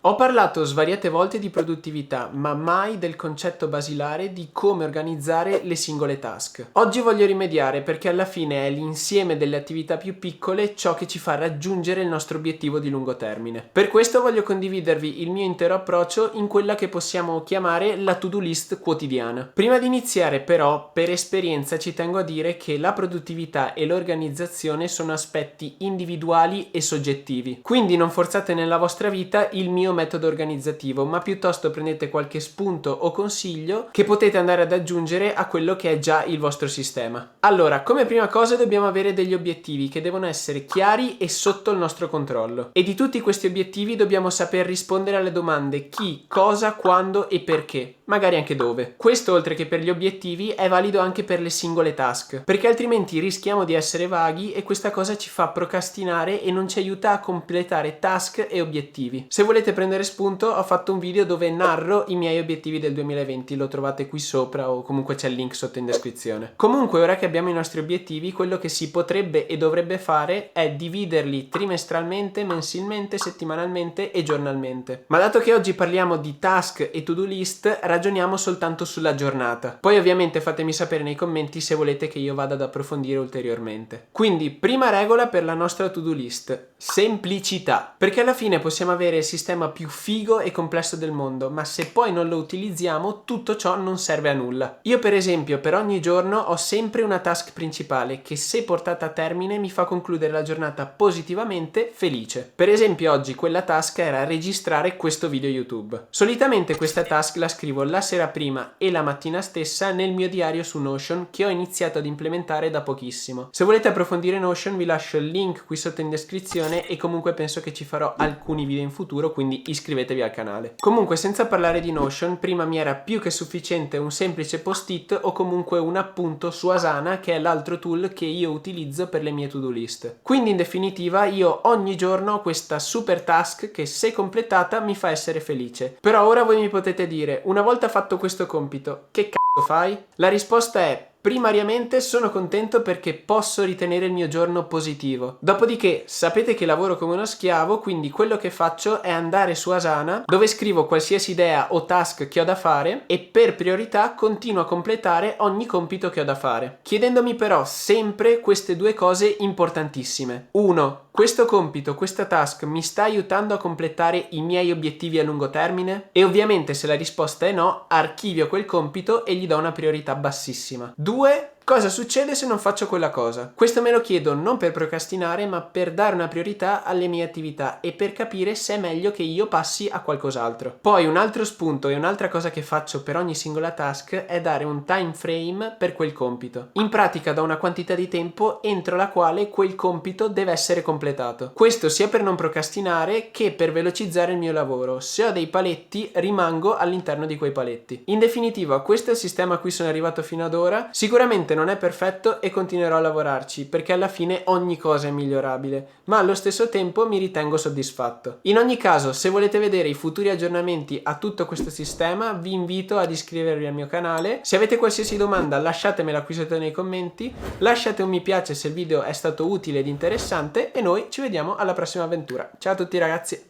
Ho parlato svariate volte di produttività, ma mai del concetto basilare di come organizzare le singole task. Oggi voglio rimediare perché alla fine è l'insieme delle attività più piccole ciò che ci fa raggiungere il nostro obiettivo di lungo termine. Per questo voglio condividervi il mio intero approccio in quella che possiamo chiamare la to-do list quotidiana. Prima di iniziare però, per esperienza ci tengo a dire che la produttività e l'organizzazione sono aspetti individuali e soggettivi. Quindi non forzate nella vostra vita il mio metodo organizzativo, ma piuttosto prendete qualche spunto o consiglio che potete andare ad aggiungere a quello che è già il vostro sistema. Allora, come prima cosa dobbiamo avere degli obiettivi che devono essere chiari e sotto il nostro controllo. E di tutti questi obiettivi dobbiamo saper rispondere alle domande chi, cosa, quando e perché, magari anche dove. Questo, oltre che per gli obiettivi, è valido anche per le singole task, perché altrimenti rischiamo di essere vaghi e questa cosa ci fa procrastinare e non ci aiuta a completare task e obiettivi. Se volete prendere spunto, ho fatto un video dove narro i miei obiettivi del 2020, lo trovate qui sopra o comunque c'è il link sotto in descrizione. Comunque, ora che abbiamo i nostri obiettivi, quello che si potrebbe e dovrebbe fare è dividerli trimestralmente, mensilmente, settimanalmente e giornalmente. Ma dato che oggi parliamo di task e to-do list, ragioniamo soltanto sulla giornata. Poi ovviamente fatemi sapere nei commenti se volete che io vada ad approfondire ulteriormente. Quindi, prima regola per la nostra to-do list: semplicità. Perché alla fine possiamo avere il sistema più figo e complesso del mondo, ma se poi non lo utilizziamo, tutto ciò non serve a nulla. Io per esempio per ogni giorno ho sempre una task principale che, se portata a termine, mi fa concludere la giornata positivamente, felice. Per esempio oggi quella task era registrare questo video YouTube. Solitamente questa task la scrivo la sera prima e la mattina stessa nel mio diario su Notion, che ho iniziato ad implementare da pochissimo. Se volete approfondire Notion vi lascio il link qui sotto in descrizione e comunque penso che ci farò alcuni video in futuro, quindi iscrivetevi al canale. Comunque, senza parlare di Notion, prima mi era più che sufficiente un semplice post-it o comunque un appunto su Asana, che è l'altro tool che io utilizzo per le mie to-do list. Quindi in definitiva io ogni giorno ho questa super task che, se completata, mi fa essere felice. Però ora voi mi potete dire: una volta fatto questo compito, che cazzo fai? La risposta è: primariamente sono contento perché posso ritenere il mio giorno positivo. Dopodiché sapete che lavoro come uno schiavo, quindi quello che faccio è andare su Asana, dove scrivo qualsiasi idea o task che ho da fare e per priorità continuo a completare ogni compito che ho da fare, chiedendomi però sempre queste due cose importantissime. 1. Questo compito, questa task mi sta aiutando a completare i miei obiettivi a lungo termine? E ovviamente, se la risposta è no, archivio quel compito e gli do una priorità bassissima. 2. Cosa succede se non faccio quella cosa? Questo me lo chiedo non per procrastinare, ma per dare una priorità alle mie attività e per capire se è meglio che io passi a qualcos'altro. Poi un altro spunto e un'altra cosa che faccio per ogni singola task è dare un time frame per quel compito. In pratica do una quantità di tempo entro la quale quel compito deve essere completato. Questo sia per non procrastinare che per velocizzare il mio lavoro. Se ho dei paletti, rimango all'interno di quei paletti. In definitiva, questo è il sistema a cui sono arrivato fino ad ora. Sicuramente non è perfetto e continuerò a lavorarci, perché alla fine ogni cosa è migliorabile, ma allo stesso tempo mi ritengo soddisfatto. In ogni caso, se volete vedere i futuri aggiornamenti a tutto questo sistema, vi invito ad iscrivervi al mio canale. Se avete qualsiasi domanda, lasciatemela qui sotto nei commenti, lasciate un mi piace se il video è stato utile ed interessante e noi ci vediamo alla prossima avventura. Ciao a tutti ragazzi!